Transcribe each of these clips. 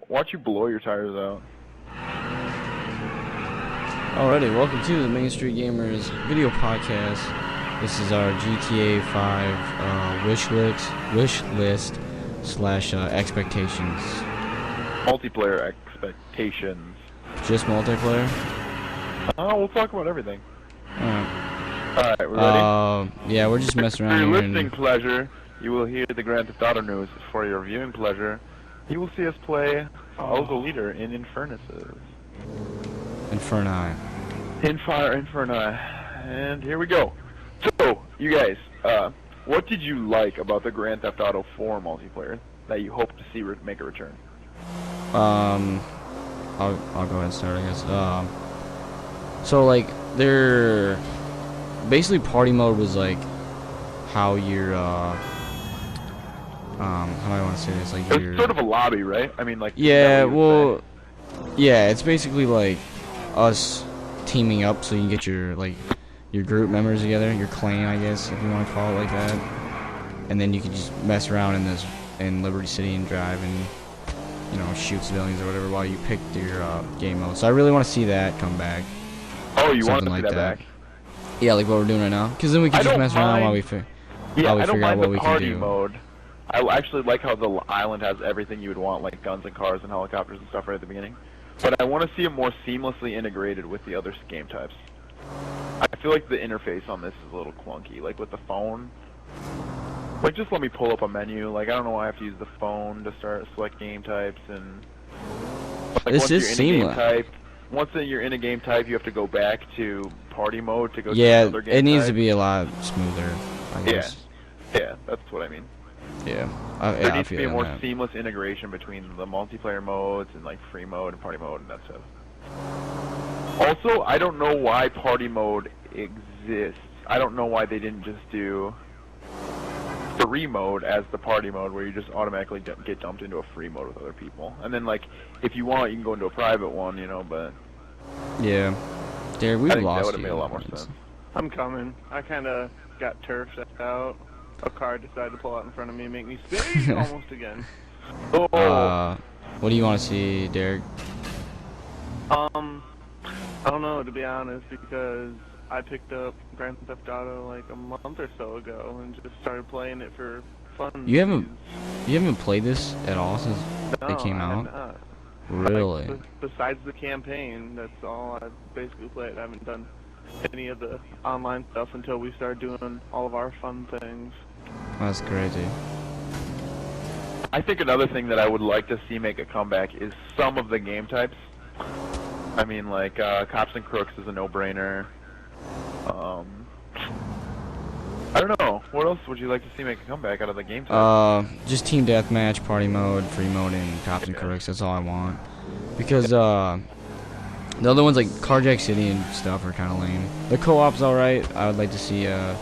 Watch you blow your tires out. Alrighty, welcome to the Main Street Gamers video podcast. This is our GTA 5 wish list / expectations. Multiplayer expectations. Just multiplayer? We'll talk about everything. Alright. Alright, we're ready? Yeah, we're just messing around For your here. listening pleasure, you will hear the Grand Theft Auto news. For your viewing pleasure, you will see us play Follow the Leader in Infernuses. Inferni. Inferni. And here we go. So, you guys, what did you like about the Grand Theft Auto 4 multiplayer that you hope to see make a return? I'll go ahead and start, I guess. So like, basically party mode was like how you're how do I want to say this? Like, it's sort of a lobby, right? I mean, like, yeah, well, yeah, it's basically like us teaming up so you can get your group members together, your clan, I guess, if you want to call it like that. And then you can just mess around in Liberty City and drive and, you know, shoot civilians or whatever while you pick your game mode. So I really want to see that come back. Oh, you want to see like that back? Yeah, like what we're doing right now. Because then we can just mess around while we figure out what we can do. Mode. I actually like how the island has everything you would want, like guns and cars and helicopters and stuff right at the beginning. But I want to see it more seamlessly integrated with the other game types. I feel like the interface on this is a little clunky. Like with the phone, like just let me pull up a menu. Like I don't know why I have to use the phone to select game types and. Like, this is seamless. Once you're in a game type, you have to go back to party mode to go to another game type. Yeah, it needs to be a lot smoother, I guess. Yeah, that's what I mean. Yeah. There needs to be a more seamless integration between the multiplayer modes and like free mode and party mode and that stuff. Also, I don't know why party mode exists. I don't know why they didn't just do free mode as the party mode, where you just automatically get dumped into a free mode with other people. And then, like, if you want, you can go into a private one, you know, but... Yeah. Derrick, we've lost you. that would have made a lot more sense. I'm coming. I kind of got turfed out. A car decided to pull out in front of me and make me spin almost again. Oh. What do you want to see, Derrick? I don't know, to be honest, because I picked up Grand Theft Auto like a month or so ago and just started playing it for fun. You haven't played this at all since it came out? Not. Really? Like, besides the campaign, that's all I've basically played. I haven't done any of the online stuff until we started doing all of our fun things. That's crazy. I think another thing that I would like to see make a comeback is some of the game types. I mean, like, Cops and Crooks is a no-brainer. I don't know. What else would you like to see make a comeback out of the game type? Just team deathmatch, party mode, free mode, and Cops and Crooks. That's all I want. Because, the other ones, like Carjack City and stuff, are kind of lame. The co-op's alright. I would like to see a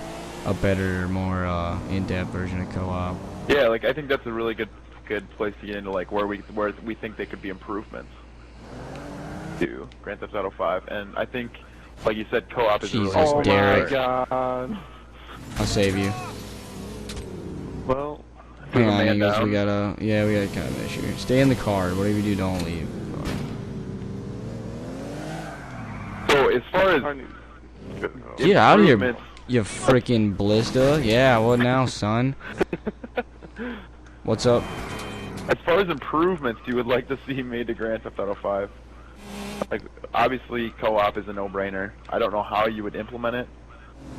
better, more in-depth version of co-op. Yeah, like I think that's a really good place to get into, like where we think they could be improvements to Grand Theft Auto 5. And I think, like you said, co-op is really Jesus, Derrick. Oh my god. I'll save you. Well, hang on, you guys. We got kind of an issue. Stay in the car. Whatever you do, don't leave. So as far as get out of here, you freaking Blista. Yeah, what now, son? What's up? As far as improvements you would like to see made to Grand Theft Auto 5, like obviously co-op is a no-brainer. I don't know how you would implement it,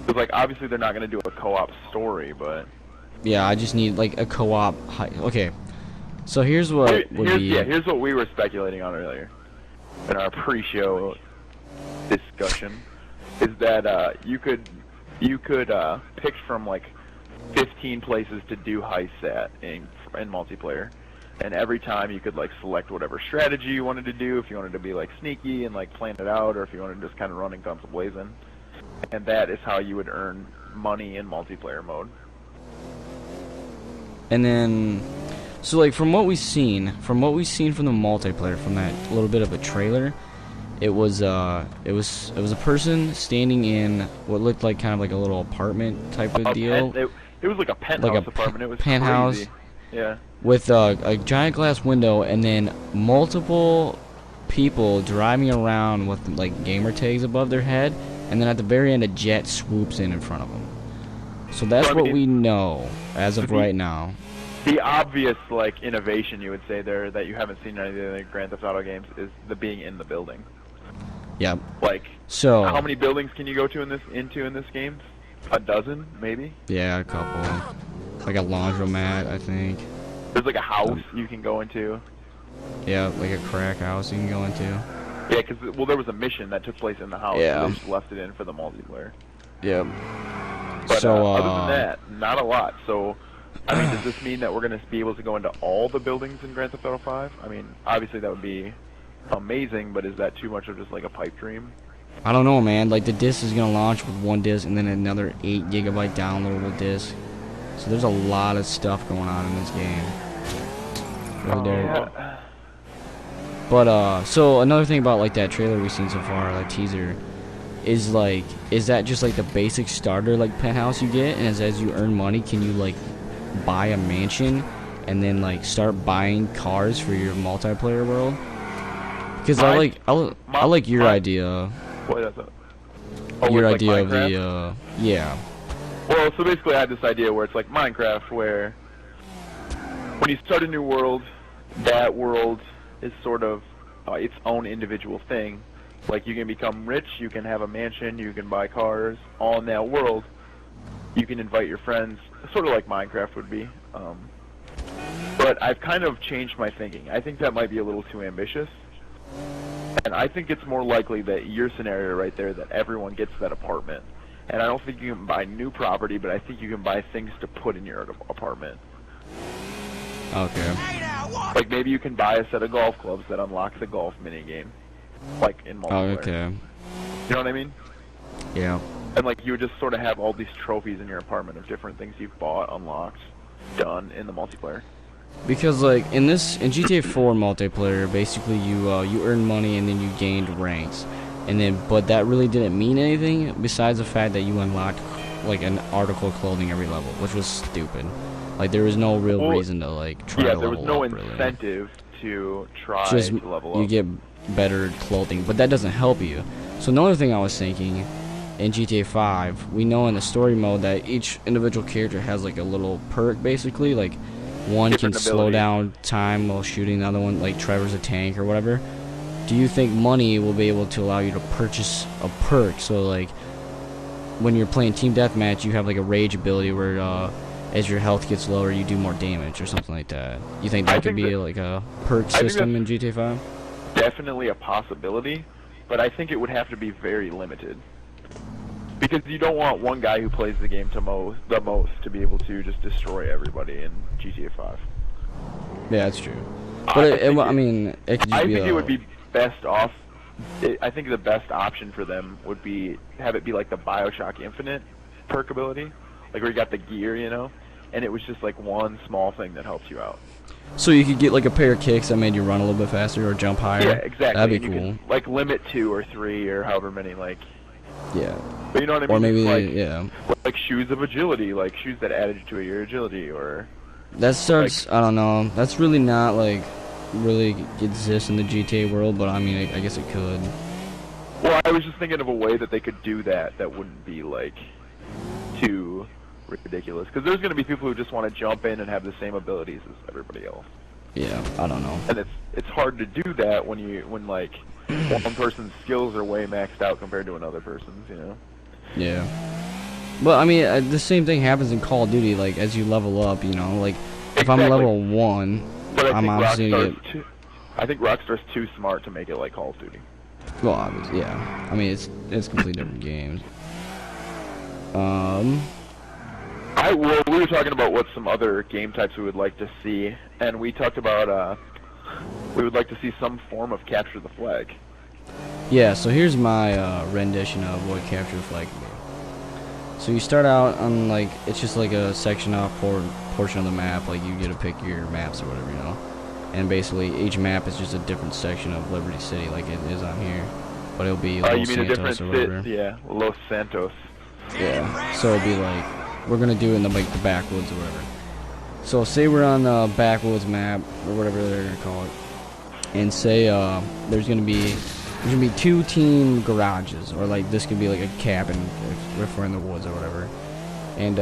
because like obviously they're not going to do a co-op story, but yeah, I just need like a co-op. Okay, so here's what here's what we were speculating on earlier in our pre-show discussion, is that you could pick from like 15 places to do heists at in multiplayer, and every time you could like select whatever strategy you wanted to do, if you wanted to be like sneaky and like plan it out, or if you wanted to just kind of run and guns blazing, and that is how you would earn money in multiplayer mode. And then, so like from what we've seen from the multiplayer, from that little bit of a trailer, it was a person standing in what looked like kind of like a little apartment type of deal. It was like a penthouse apartment. It was penthouse. crazy. Yeah. with a giant glass window, and then multiple people driving around with like gamer tags above their head, and then at the very end a jet swoops in front of them. So that's what we know as of right now. The obvious like innovation you would say there that you haven't seen in any of the Grand Theft Auto games is the being in the building. Yep. Like, so how many buildings can you go to in this game? A dozen, maybe? Yeah, a couple. Like a laundromat, I think. There's like a house you can go into. Yeah, like a crack house you can go into. Yeah, because, well, there was a mission that took place in the house. Yeah. So they just left it in for the multiplayer. Yep. But So, other than that, not a lot. So, I mean, does this mean that we're going to be able to go into all the buildings in Grand Theft Auto 5? I mean, obviously that would be amazing, but is that too much of just like a pipe dream? I don't know, man. Like, the disc is going to launch with one disc and then another 8 GB downloadable disc. So there's a lot of stuff going on in this game. Really, Derrick. Yeah. But, so another thing about, like, that trailer we've seen so far, that teaser, is, like, is that just, like, the basic starter, like, penthouse you get? And as you earn money, can you, like, buy a mansion and then, like, start buying cars for your multiplayer world? Because I like your idea. What is it? Oh, Your with, idea like, of the, yeah. Well, so basically I had this idea where it's like Minecraft, where when you start a new world, that world is sort of its own individual thing. Like, you can become rich, you can have a mansion, you can buy cars, all in that world. You can invite your friends, sort of like Minecraft would be. But I've kind of changed my thinking. I think that might be a little too ambitious. And I think it's more likely that your scenario right there, that everyone gets that apartment. And I don't think you can buy new property, but I think you can buy things to put in your apartment. Okay. Like, maybe you can buy a set of golf clubs that unlock the golf minigame. Like, in multiplayer. Oh, okay. You know what I mean? Yeah. And, like, you would just sort of have all these trophies in your apartment of different things you've bought, unlocked, done in the multiplayer. Because, like, in GTA 4 multiplayer, basically you earn money and then you gained ranks. And then, but that really didn't mean anything besides the fact that you unlocked, like, an article of clothing every level, which was stupid. Like, there was no real reason to, like, try to level up. Yeah, there was no really. incentive to try Just, to level up. you get better clothing, but that doesn't help you. So another thing I was thinking, in GTA 5, we know in the story mode that each individual character has, like, a little perk, basically. Like, one Different can slow down time while shooting, the other one, like, Trevor's a tank or whatever. Do you think money will be able to allow you to purchase a perk? So, like, when you're playing Team Deathmatch, you have, like, a rage ability where, as your health gets lower, you do more damage or something like that. You think that could be, like, a perk system in GTA 5? Definitely a possibility, but I think it would have to be very limited. Because you don't want one guy who plays the game the most to be able to just destroy everybody in GTA 5. Yeah, that's true. But I mean, it could just I think it would be best off. I think the best option for them would be have it be like the BioShock Infinite perk ability, like where you got the gear, you know, and it was just like one small thing that helps you out. So you could get like a pair of kicks that made you run a little bit faster or jump higher. Yeah, exactly. That'd be and you cool. Can, like, limit 2 or 3 or however many, like. Yeah. But you know what I mean? Or maybe like, yeah. Like shoes of agility, like shoes that added to your agility, or. That starts. Like, I don't know. That's really not like really exists in the GTA world, but I mean, I guess it could. Well, I was just thinking of a way that they could do that wouldn't be like too ridiculous, because there's going to be people who just want to jump in and have the same abilities as everybody else. Yeah, I don't know. And it's hard to do that when like one person's skills are way maxed out compared to another person's, you know. Yeah. But I mean, the same thing happens in Call of Duty. Like as you level up, you know, like if I'm level 1, but I'm obviously I think Rockstar's too smart to make it like Call of Duty. Well, obviously, yeah. I mean, it's completely different games. Well, we were talking about what some other game types we would like to see, and we talked about we would like to see some form of capture the flag. Yeah, so here's my rendition of what capture the flag can be. So you start out on, like, it's just like a section off portion of the map, like you get to pick your maps or whatever, you know. And basically each map is just a different section of Liberty City, like it is on here. But it'll be Los Santos or whatever. Yeah, Los Santos. Yeah, so it'll be like, we're gonna do it in the backwoods or whatever. So say we're on the backwoods map or whatever they're gonna call it, and say there's gonna be 2 team garages, or like this could be like a cabin if we're in the woods or whatever, and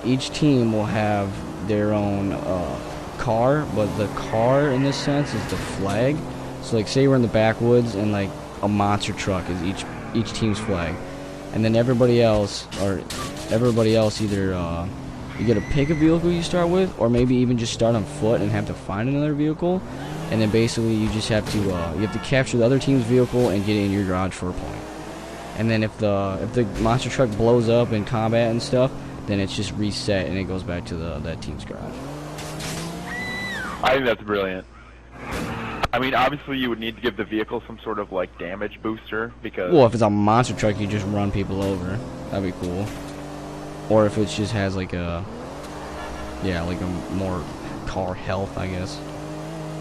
each team will have their own car, but the car in this sense is the flag. So like say we're in the backwoods and like a monster truck is each team's flag, and then everybody else either you get to pick a vehicle you start with, or maybe even just start on foot and have to find another vehicle, and then basically you just have to capture the other team's vehicle and get it in your garage for a point. And then if the monster truck blows up in combat and stuff, then it's just reset and it goes back to that team's garage. I think that's brilliant. I mean, obviously you would need to give the vehicle some sort of like damage booster, because Well, if it's a monster truck, you just run people over. That'd be cool. Or if it just has like a more car health, I guess.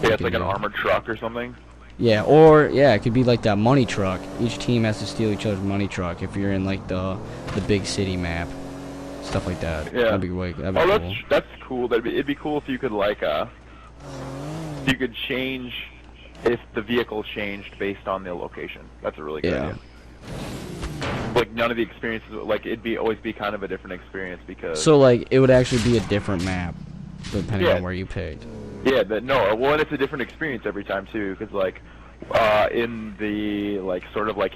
yeah, it's like an armored truck or something. Yeah, or it could be like that money truck. Each team has to steal each other's money truck if you're in like the big city map, stuff like that. Yeah. That'd be cool. That's cool. It'd be cool if you could like you could change if the vehicle changed based on the location. That's a really good idea. Like none of the experiences, like it'd always be kind of a different experience, because So like it would actually be a different map depending on where you picked. yeah, well, and it's a different experience every time too, because like in the like sort of like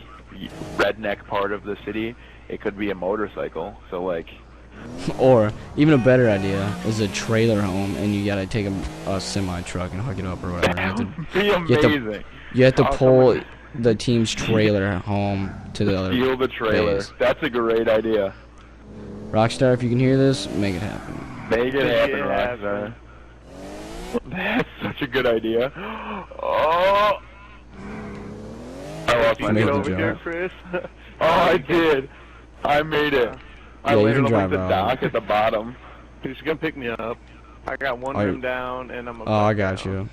redneck part of the city, it could be a motorcycle. So like, Or even a better idea is a trailer home, and you gotta take a semi truck and hook it up or whatever. that would be amazing. You have to pull the team's trailer home to the other Steal the trailer. base. That's a great idea. Rockstar, if you can hear this, make it happen. Make it happen, Rockstar. That's such a good idea. Oh! I lost my made Get the over here, jump. Chris. Oh, I did. I made it. I Yeah, you landed can on like drive the out. dock at the bottom. You're just gonna pick me up. I got one Are you- rim down, and I'm. Oh, I got you.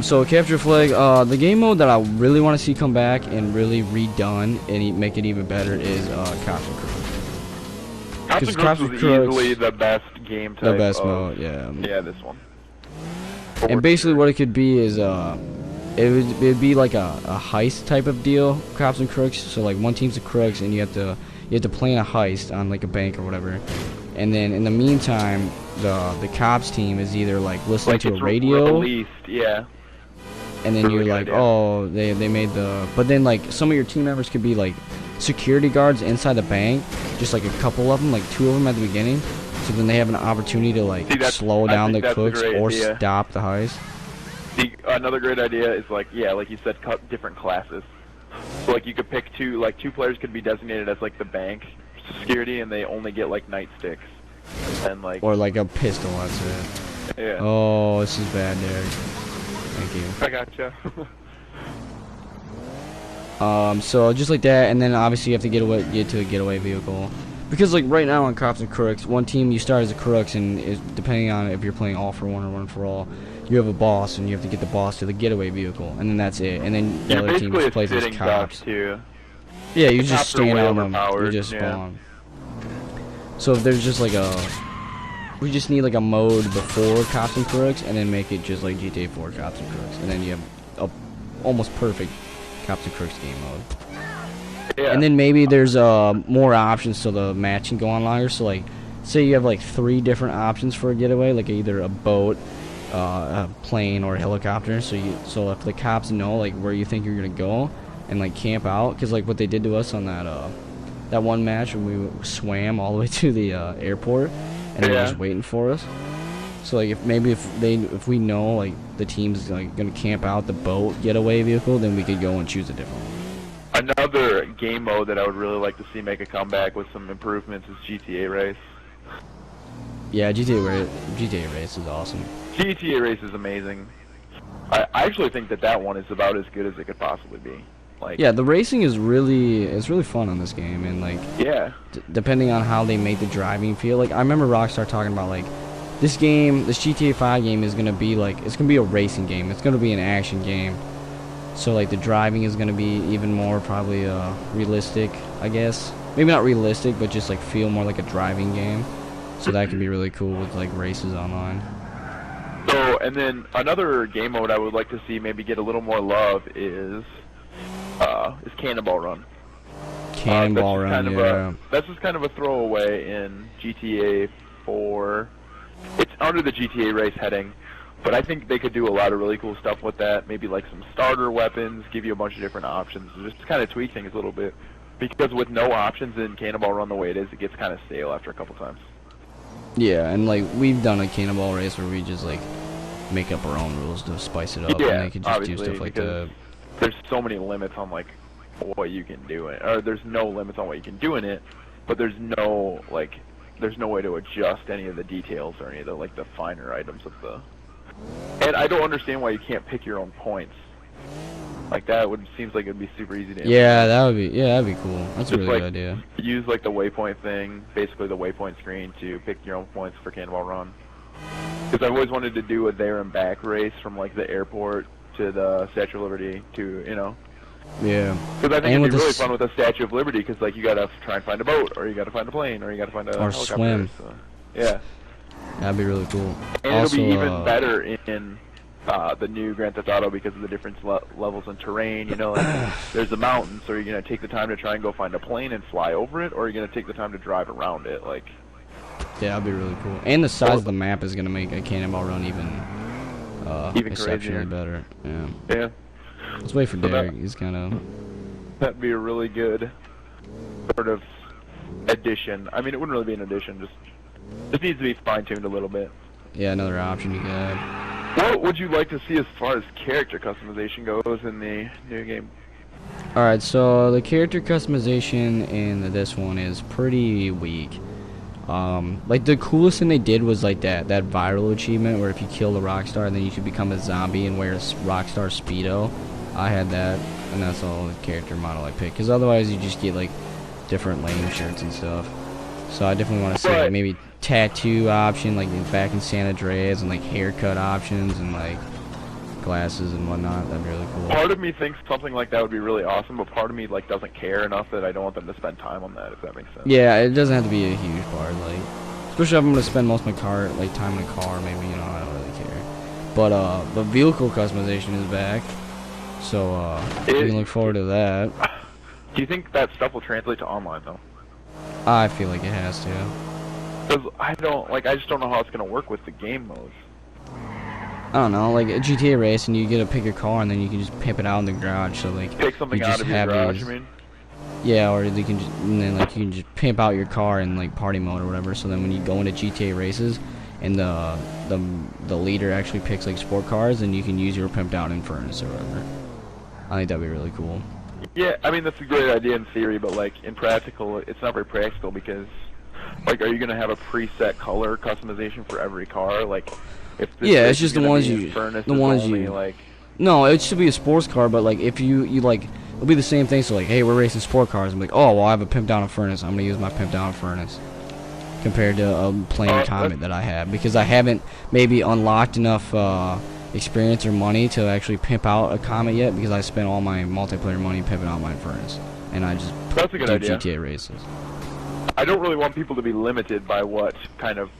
So capture flag. The game mode that I really want to see come back and really redone and make it even better is Cops and Crooks. Cops and Cops Crooks and was Crooks- easily the best game type. The best of, mode, yeah. Yeah, this one. And basically what it could be is it'd be like a heist type of deal, Cops and Crooks. So like one team's the crooks and you have to plan a heist on like a bank or whatever. And then in the meantime, the cops team is either like listening like to it's a radio, released, yeah. and then Really you're good like, idea. oh, they made the. But then like some of your team members could be like security guards inside the bank, just like a couple of them, like 2 of them at the beginning. So then they have an opportunity to like See, slow I down the think that's a crooks great or idea. stop the heist. Another great idea is like, yeah, like you said, cut different classes. So like you could pick two players could be designated as like the bank security, and they only get like nightsticks. And like, Or like a pistol, that's it. yeah. Oh, this is bad, Derrick. Thank you. I gotcha. So just like that, and then obviously you have to get to a getaway vehicle. Because like right now on Cops and Crooks, one team you start as a Crooks, and depending on if you're playing all for one or one for all, you have a boss, and you have to get the boss to the getaway vehicle, and then that's it. And then the You're other team basically just a plays as sitting cops. duck too. Yeah, you The just cops are stand way on them. You overpowered, just yeah. spawn. So if there's just like we just need like a mode before Cops and Crooks, and then make it just like GTA 4 Cops and Crooks, and then you have a almost perfect Cops and Crooks game mode. Yeah. And then maybe there's more options so the match can go on longer. So like, say you have like 3 different options for a getaway, like either a boat, a plane, or a helicopter. So if the cops know like where you think you're gonna go, and like camp out, because like what they did to us on that one match when we swam all the way to the airport, and they were just waiting for us. So like if we know like the team's like gonna camp out the boat getaway vehicle, then we could go and choose a different one. Another game mode that I would really like to see make a comeback with some improvements is GTA Race. Yeah, GTA Race is awesome. GTA Race is amazing. I actually think that one is about as good as it could possibly be. Like, Yeah, the racing is really fun on this game, and like yeah, depending on how they make the driving feel. Like I remember Rockstar talking about like this GTA 5 game is gonna be like it's gonna be a racing game. It's gonna be an action game. So like the driving is gonna be even more probably realistic, I guess. Maybe not realistic, but just like feel more like a driving game. So that could be really cool with like races online. So, and then another game mode I would like to see maybe get a little more love is Cannonball Run. Cannonball Run, yeah. That's just kind of a throwaway in GTA 4. It's under the GTA race heading, but I think they could do a lot of really cool stuff with that. Maybe like some starter weapons, give you a bunch of different options, just kind of tweak things a little bit. Because with no options in Cannonball Run the way it is, it gets kind of stale after a couple times. Yeah, and like we've done a Cannonball race where we just like make up our own rules to spice it up, Yeah, and they could just do stuff like that. There's so many limits on like what you can do, or there's no limits on what you can do in it, but there's no way to adjust any of the details or any of the like the finer items of the. And I don't understand why you can't pick your own points. Like that seems like it'd be super easy to implement. Yeah, that'd be cool. That's a Just, really like, good idea. Use like the waypoint thing, basically the waypoint screen, to pick your own points for Cannonball Run. Because I've always wanted to do a there and back race from like the airport to the Statue of Liberty to, you know. Yeah. Because I think it'd be really fun with the Statue of Liberty, because like you gotta try and find a boat, or you gotta find a plane, or you gotta find a or helicopter. swim. So, yeah. That'd be really cool. And also, it'll be even better in the new Grand Theft Auto because of the different levels in terrain. You know, like, there's a mountain, so you're gonna take the time to try and go find a plane and fly over it, or you're gonna take the time to drive around it. Like. Yeah, that'd be really cool. And the size of the map is gonna make a Cannonball Run even exceptionally crazier. better. Yeah. Yeah. Let's wait for Derrick. He's kind of. That'd be a really good sort of addition. I mean, it wouldn't really be an addition. Just needs to be fine-tuned a little bit. Yeah, another option you could have. What would you like to see as far as character customization goes in the new game? Alright, so the character customization in this one is pretty weak. Like the coolest thing they did was like that viral achievement where if you kill the Rockstar, then you could become a zombie and wear a Rockstar Speedo. I had that, and that's all the character model I picked. Because otherwise you just get like different lame shirts and stuff. So I definitely want to see like maybe tattoo option, like back in San Andreas, and like haircut options and like glasses and whatnot. That'd be really cool. Part of me thinks something like that would be really awesome, but part of me like doesn't care enough that I don't want them to spend time on that. If that makes sense. Yeah, it doesn't have to be a huge part. Like, especially if I'm gonna spend most of my time in a car, maybe, you know, I don't really care. But vehicle customization is back, so we can look forward to that. Do you think that stuff will translate to online though? I feel like it has to. Because I just don't know how it's gonna work with the game modes. I don't know, like a GTA race, and you get to pick your car, and then you can just pimp it out in the garage. So like, pick something out of your garage, you mean? Yeah, or you can just, and then like you can just pimp out your car in like party mode or whatever. So then when you go into GTA races, and the leader actually picks like sport cars, and you can use your pimped out Infernus or whatever. I think that'd be really cool. Yeah, I mean that's a great idea in theory, but like in practical, it's not very practical because, like, are you gonna have a preset color customization for every car? Like, if this it's just the ones you like. No, it should be a sports car, but like if you like, it'll be the same thing. So like, hey, we're racing sport cars. I'm like, oh well, I have a pimped down Infernus. I'm gonna use my pimped down Infernus compared to a plain Comet that I have, because I haven't maybe unlocked enough experience or money to actually pimp out a Comet yet, because I spent all my multiplayer money pimping out my Infernus, and I just That's a good idea. GTA races. I don't really want people to be limited by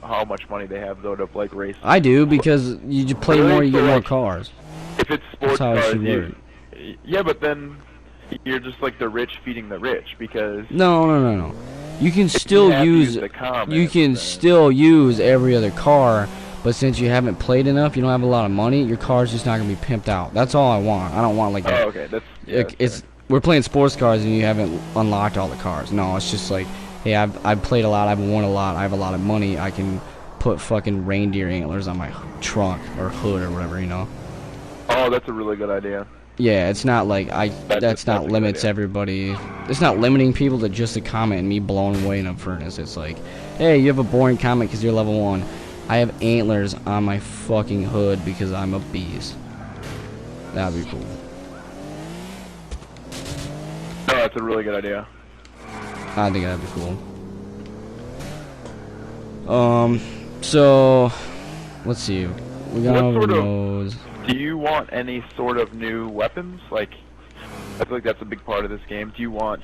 how much money they have though to like race. I do, because you just play more, you get more cars. If it's sports That's how it cars, should work. Yeah, but then you're just like the rich feeding the rich, because No. You can still use every other car, but since you haven't played enough, you don't have a lot of money, your car's just not gonna be pimped out. That's all I want. I don't want like that. Oh, okay. That's we're playing sports cars and you haven't unlocked all the cars. No, it's just like, hey, I've played a lot, I've won a lot, I have a lot of money, I can put fucking reindeer antlers on my trunk or hood or whatever, you know. Oh, that's a really good idea. Yeah, it's not like that's not limits everybody. It's not limiting people to just a Comet and me blowing away in a furnace. It's like, hey, you have a boring Comet because you're level 1. I have antlers on my fucking hood because I'm a beast. That'd be cool. No, that's a really good idea. I think that'd be cool. So let's see. We got all the modes. Do you want any sort of new weapons? Like, I feel like that's a big part of this game. Do you want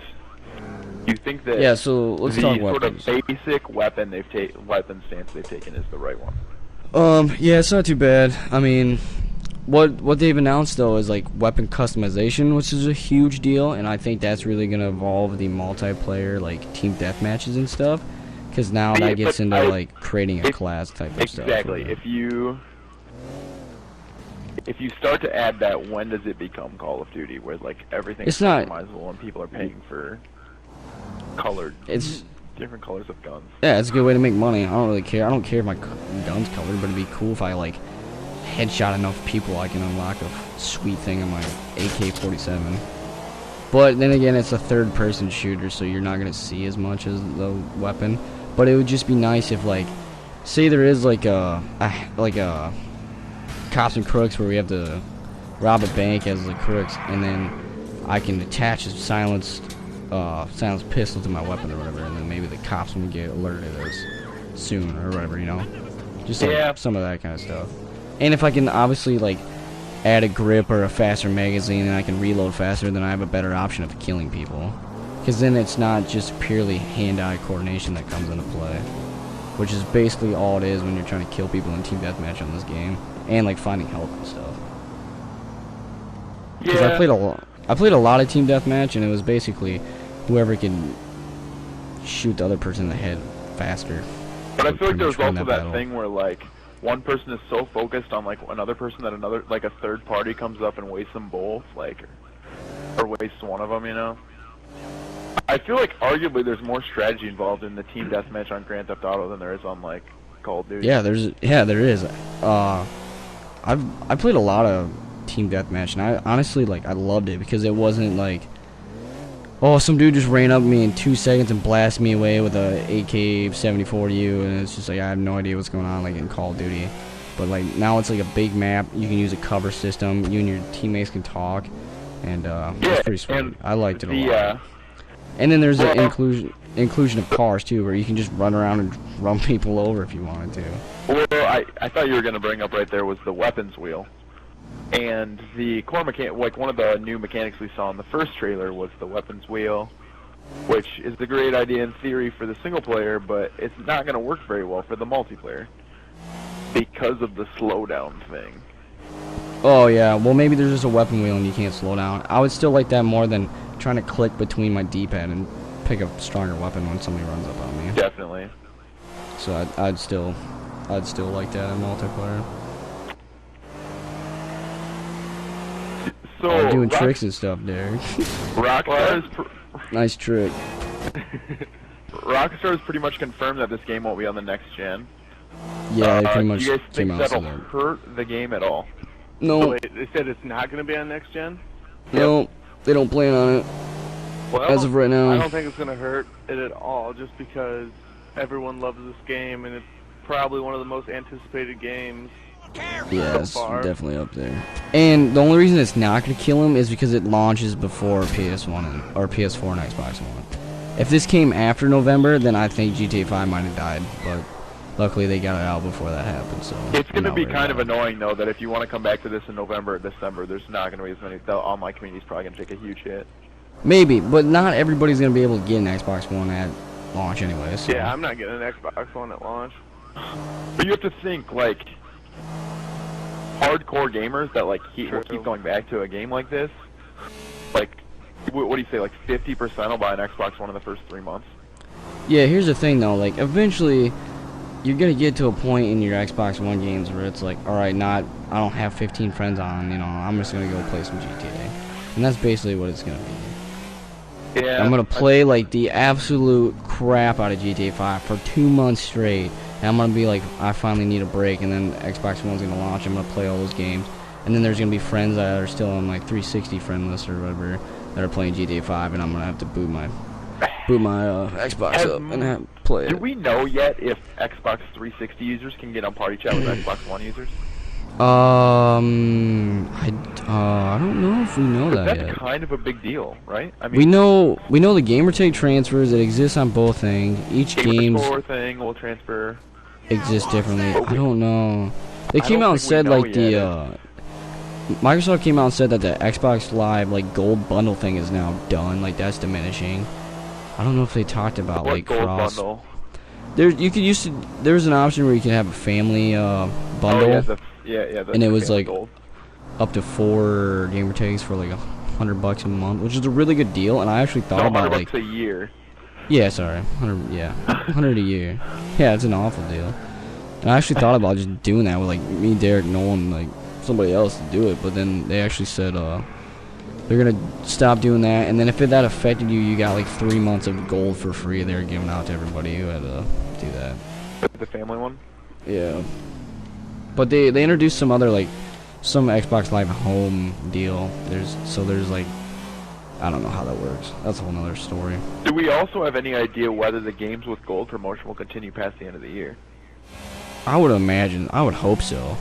You think that Yeah, so let's the talk sort weapons. of basic weapon stance they've taken is the right one? Yeah, it's not too bad. I mean, what they've announced though is like weapon customization, which is a huge deal, and I think that's really gonna evolve the multiplayer like team deathmatches and stuff, because now Yeah, that gets but into like creating a it- class type of stuff. Exactly. or- If you start to add that, when does it become Call of Duty, where like everything's It's not- customizable and people are paying for colored, It's different colors of guns? Yeah, it's a good way to make money. I don't really care. I don't care if my gun's colored, but it'd be cool if I like headshot enough people I can unlock a sweet thing on my AK-47. But then again, it's a third-person shooter, so you're not gonna see as much as the weapon. But it would just be nice if, like, say there is like a cops and crooks where we have to rob a bank as the crooks, and then I can attach a silenced pistol to my weapon or whatever, and then maybe the cops will get alerted as soon or whatever, you know? Just like Yeah. some of that kind of stuff. And if I can obviously like add a grip or a faster magazine and I can reload faster, then I have a better option of killing people. Because then it's not just purely hand-eye coordination that comes into play, which is basically all it is when you're trying to kill people in team deathmatch on this game, and like finding health and stuff. Because Yeah. I played a lot of team deathmatch, and it was basically whoever can shoot the other person in the head faster. But I would feel like pretty there's much win also that battle. thing where like one person is so focused on like another person that another like a third party comes up and wastes them both, like, or wastes one of them, you know. I feel like arguably there's more strategy involved in the team deathmatch on Grand Theft Auto than there is on like Call of Duty. Yeah, there is. I played a lot of team deathmatch, and I honestly I loved it because it wasn't like, oh, some dude just ran up to me in 2 seconds and blasted me away with a AK-74U, and it's just like I have no idea what's going on like in Call of Duty. But like now it's like a big map. You can use a cover system. You and your teammates can talk, and it's pretty sweet. and I liked it a the lot. And then there's well- the inclusion of cars too, where you can just run around and run people over if you wanted to. well, I thought you were gonna bring up right there was the weapons wheel. And the core mechanic, like one of the new mechanics we saw in the first trailer was the weapons wheel, which is a great idea in theory for the single player, but it's not going to work very well for the multiplayer because of the slowdown thing. Oh yeah, well maybe there's just a weapon wheel and you can't slow down. I would still like that more than trying to click between my D-pad and pick a stronger weapon when somebody runs up on me. Definitely. So I'd still like that in multiplayer. So I'm doing tricks and stuff, Derrick. Nice trick. Rockstar has pretty much confirmed that this game won't be on the next gen. Yeah, they pretty much do you guys came think out that'll and said that. hurt the game at all? No, So wait, they said it's not going to be on next gen? no, they don't plan on it Well, as of right I now. don't think it's going to hurt it at all, just because everyone loves this game, and it's probably one of the most anticipated games. Yeah, so it's far. definitely up there. And the only reason it's not gonna kill him is because it launches before PS1 or PS4 and Xbox One. If this came after November, then I think GTA 5 might have died. But luckily, they got it out before that happened. So It's I'm going to not be worried kind of about it. annoying, though, that if you want to come back to this in November or December, there's not going to be as many. The online community's probably going to take a huge hit. Maybe, but not everybody's gonna be able to get an Xbox One at launch anyway. So. Yeah, I'm not getting an Xbox One at launch. But you have to think, like, hardcore gamers that, like, will True. keep going back to a game like this, like, what do you say, like 50% will buy an Xbox One in the first 3 months? Yeah, here's the thing though, like eventually you're gonna get to a point in your Xbox One games where it's like, alright, I don't have 15 friends on, you know, I'm just gonna go play some GTA. And that's basically what it's gonna be. Yeah. I'm gonna play like the absolute crap out of GTA 5 for 2 months straight, and I'm gonna be like, I finally need a break, and then Xbox One's gonna launch, I'm gonna play all those games, and then there's gonna be friends that are still on like 360 friend list or whatever that are playing GTA 5, and I'm gonna have to boot my Xbox up and play Do it. we know yet if Xbox 360 users can get on party chat with Xbox One users? I don't know if we know that That's yet. kind of a big deal, right? I We mean, know the gamertag transfers. It exists on both things. Each game Gamerscore thing will transfer. exists differently. I don't know. They I came don't out and think we said know like the Microsoft came out and said that the Xbox Live like gold bundle thing is now done. Like that's diminishing. I don't know if they talked about What like gold cross. bundle? There's an option where you can have a family bundle, Oh, yeah, and it was family like gold. up to 4 gamer tags for like $100 a month, which is a really good deal. And I actually thought No, about $100 like, a year. yeah, sorry, 100, yeah, 100 a year. Yeah, it's an awful deal. And I actually thought about just doing that with like me, Derrick, Nolan, like somebody else to do it. But then they actually said they're gonna stop doing that. And then if that affected you, you got like 3 months of gold for free. They were giving out to everybody who had to do that. The family one? Yeah. But they introduced some other like some Xbox Live Home deal. There's like, I don't know how that works. That's a whole nother story. Do we also have any idea whether the games with gold promotion will continue past the end of the year? I would imagine. I would hope so.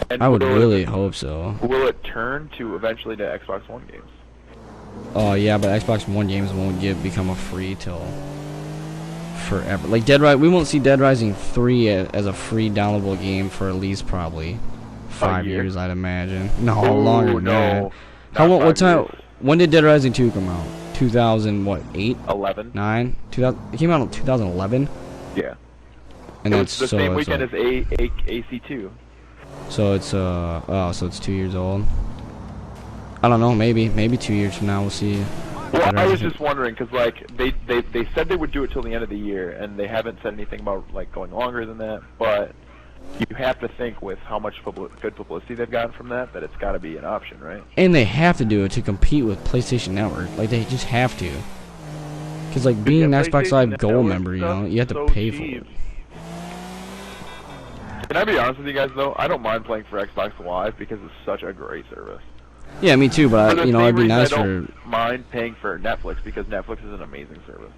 And I would really hope so. Will it turn to eventually to Xbox One games? Oh yeah, but Xbox One games won't become a free till forever. Like we won't see Dead Rising 3 as a free downloadable game for at least probably 5 year? years, I'd imagine. No, Oh, longer than no. that. How Not what 5 time? years. When did Dead Rising 2 come out? 2000 what? 8? 11. 9? 2000. It came out in 2011. Yeah. And It that's was the so same it's weekend like, as AC2. so it's so it's 2 years old. I don't know. Maybe 2 years from now we'll see. Well, Dead I was Rising. just wondering because like they said they would do it till the end of the year, and they haven't said anything about like going longer than that. But you have to think with how much good publicity they've gotten from that it's got to be an option, right? And they have to do it to compete with PlayStation Network. Like they just have to. Cause like being an Yeah, Xbox PlayStation Live Gold Network member, you stuff know, you have to so pay for cheap. it. Can I be honest with you guys though? I don't mind playing for Xbox Live because it's such a great service. Yeah, me too. For But the you know, same it'd be reason nice I for. don't mind paying for Netflix because Netflix is an amazing service.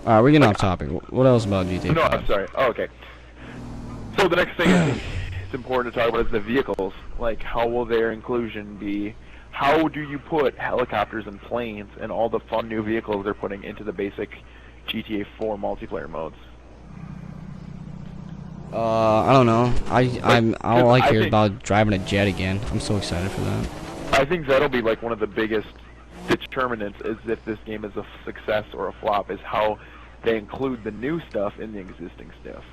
All right, we're getting off topic. What else about GTA? No, 5? I'm sorry. Oh, okay. So the next thing I think it's important to talk about is the vehicles. Like, how will their inclusion be? How do you put helicopters and planes and all the fun new vehicles they're putting into the basic GTA 4 multiplayer modes? I don't know. I like I hear think- about driving a jet again. I'm so excited for that. I think that'll be like one of the biggest determinants is if this game is a success or a flop, is how they include the new stuff in the existing stuff.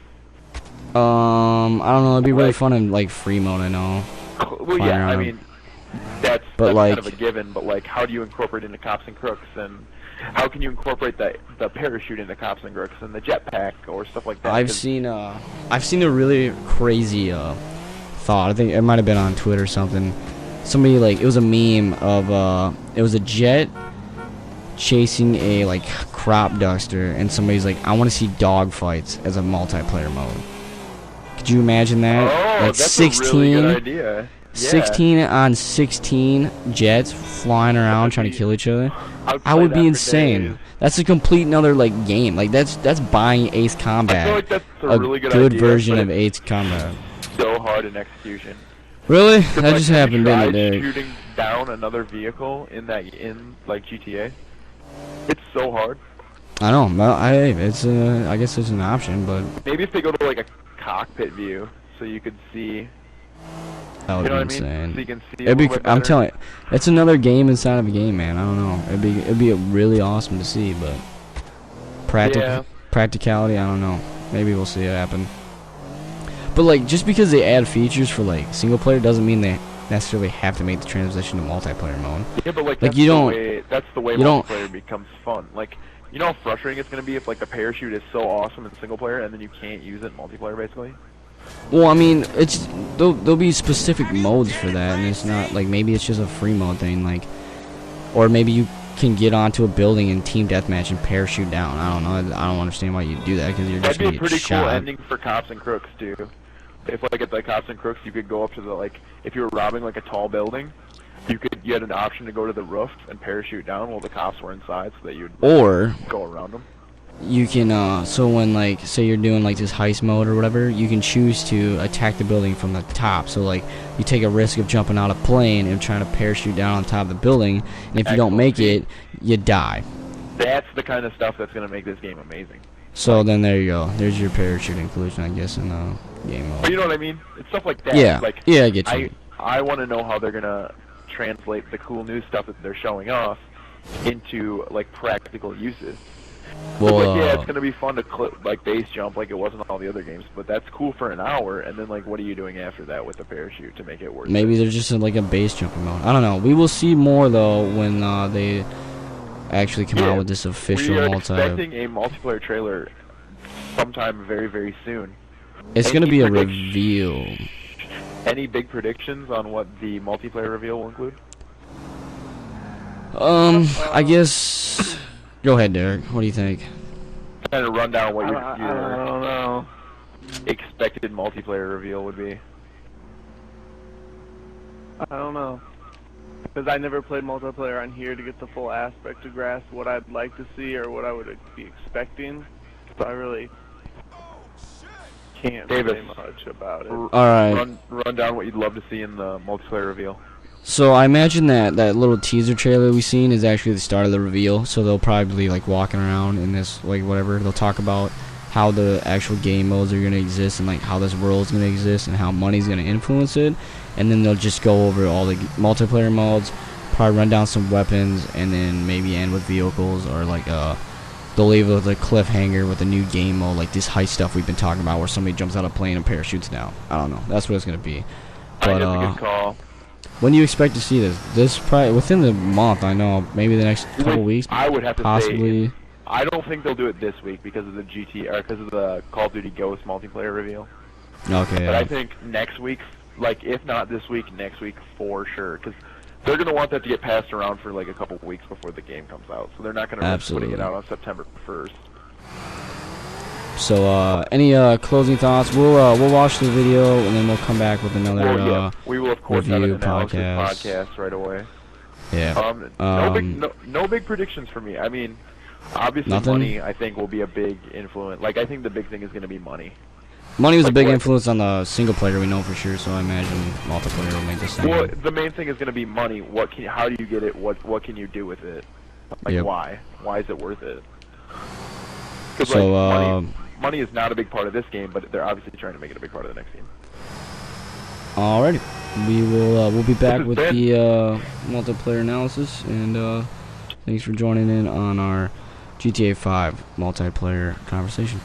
I don't know. It'd be really Like- fun in like free mode. I know. Well, Flying yeah, I around. mean, that's But, kind like- of a given, but like, how do you incorporate into Cops and Crooks, and how can you incorporate the parachute into Cops and Crooks and the jetpack or stuff like that? I've 'Cause seen a really crazy thought. I think it might have been on Twitter or something. Somebody like it was a meme of it was a jet chasing a like crop duster, and somebody's like, I want to see dog fights as a multiplayer mode. Could you imagine that? Oh, Like that's 16, a really good idea. Yeah. 16 on 16 jets flying around trying to kill each other. I'd I play would that be for insane. days. That's a complete another like game. Like that's buying Ace Combat. I feel like that's a really good idea, version but of Ace Combat. So hard in execution. Really? 'Cause, That like, just have you happened, didn't it, tried Derek? shooting down another vehicle in like GTA. It's so hard. I know. Well, I guess it's an option, but Maybe if they go to like a cockpit view, so you could see. that would You know be what I mean? insane. So you can see. It'd be. a little bit I'm better. telling you, it's another game inside of a game, man. I don't know. It'd be really awesome to see, but Yeah. practicality, I don't know. Maybe we'll see it happen. But like, just because they add features for like single player doesn't mean they necessarily have to make the transition to multiplayer mode. Yeah, but like, Like, that's you don't- that's the way you don't- multiplayer becomes fun. Like, you know how frustrating it's gonna be if like the parachute is so awesome in single player and then you can't use it in multiplayer, basically. Well, I mean, it's there'll be specific modes for that, and it's not like maybe it's just a free mode thing, like, or maybe you can get onto a building and team deathmatch and parachute down. I don't know. I don't understand why you do that because you're just That'd be gonna a get pretty shot. cool ending for Cops and Crooks too. If like at the Cops and Crooks, you could go up to the like, if you were robbing like a tall building, you had an option to go to the roof and parachute down while the cops were inside, so that you'd Or go around them. you can so when like say you're doing like this heist mode or whatever, you can choose to attack the building from the top. So like you take a risk of jumping out of plane and trying to parachute down on top of the building, and if you don't make it, you die. That's the kind of stuff that's gonna make this game amazing. So then there you go. There's your parachute inclusion, I guess, in the game But mode. you know what I mean? It's stuff like that. Yeah, Like, yeah, I get you. I want to know how they're gonna translate the cool new stuff that they're showing off into like practical uses. Well, Like, yeah, it's gonna be fun to like base jump like it was in all the other games, but that's cool for an hour. And then like, what are you doing after that with the parachute to make it worth maybe it? there's just like a base jumping mode. I don't know. We will see more though when they actually come out with this official we are multi. expecting a multiplayer trailer sometime very, very soon. It's gonna be a reveal. Any big predictions on what the multiplayer reveal will include? I guess. Go ahead, Derek. What do you think? Kind of run down what I your don't know. expected multiplayer reveal would be. I don't know. Because I never played multiplayer on here to get the full aspect to grasp what I'd like to see or what I would be expecting. So I really can't say much about it. All right. Run down what you'd love to see in the multiplayer reveal. So I imagine that little teaser trailer we seen is actually the start of the reveal. So they'll probably be like walking around in this like whatever. They'll talk about how the actual game modes are gonna exist and like how this world's gonna exist and how money's gonna influence it. And then they'll just go over all the multiplayer modes, probably run down some weapons, and then maybe end with vehicles or like they'll leave with a cliffhanger with a new game mode like this heist stuff we've been talking about where somebody jumps out of a plane and parachutes down. I don't know. That's what it's gonna be. But That's a good call. when do you expect to see this? This probably within the month. I know. Maybe the next couple weeks. I would have to possibly. say. I don't think they'll do it this week because of the because of the Call of Duty Ghost multiplayer reveal. Okay. But I think next week, like if not this week, next week for sure, because they're gonna want that to get passed around for like a couple weeks before the game comes out. So they're not gonna risk putting it out on September 1st. So any closing thoughts? We'll watch the video and then we'll come back with another we will of course have an review analysis podcast right away. Yeah. No big predictions for me. I mean, obviously nothing? money I think will be a big influence. Like I think the big thing is gonna be money. Money was a big influence on the single player, we know for sure. So I imagine multiplayer will make the same. Well, the main thing is gonna be money. How do you get it? What can you do with it? Like why? Why is it worth it? So like, money is not a big part of this game, but they're obviously trying to make it a big part of the next game. Alrighty, we'll be back with the multiplayer analysis, and thanks for joining in on our GTA 5 multiplayer conversation.